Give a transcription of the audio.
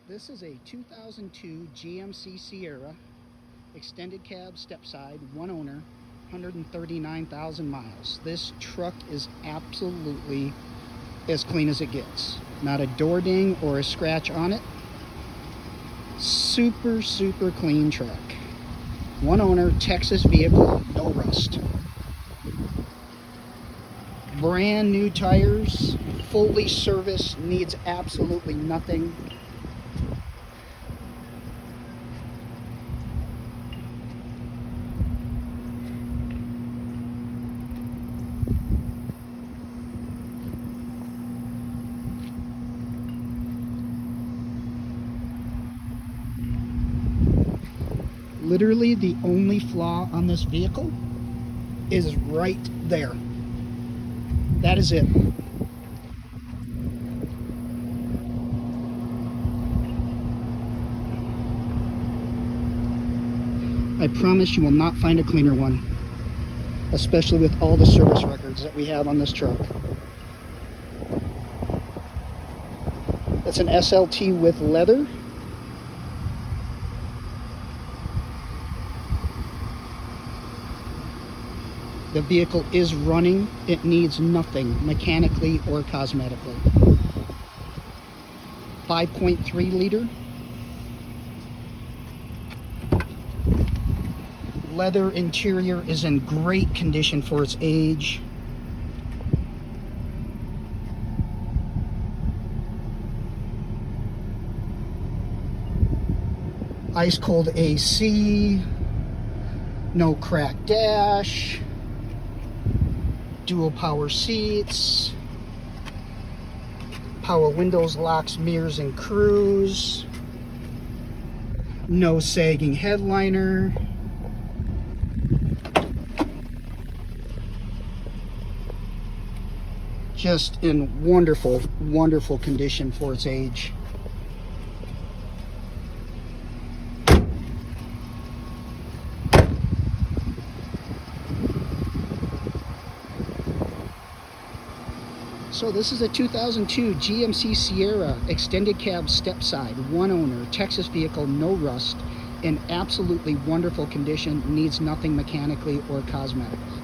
This is a 2002 GMC Sierra, extended cab, step side, one owner, 139,000 miles. This truck is absolutely as clean as it gets. Not a door ding or a scratch on it. Super clean truck. One owner, Texas vehicle, no rust. Brand new tires, fully serviced, needs absolutely nothing. Literally the only flaw on this vehicle is right there. That is it. I promise you will not find a cleaner one, especially with all the service records that we have on this truck. It's an SLT with leather. The vehicle is running. It needs nothing mechanically or cosmetically. 5.3 liter. Leather interior is in great condition for its age. Ice cold AC. No cracked dash. Dual power seats, power windows, locks, mirrors, and cruise. No sagging headliner. Just in wonderful condition for its age. So this is a 2002 GMC Sierra, extended cab, step side, one owner, Texas vehicle, no rust, in absolutely wonderful condition, needs nothing mechanically or cosmetically.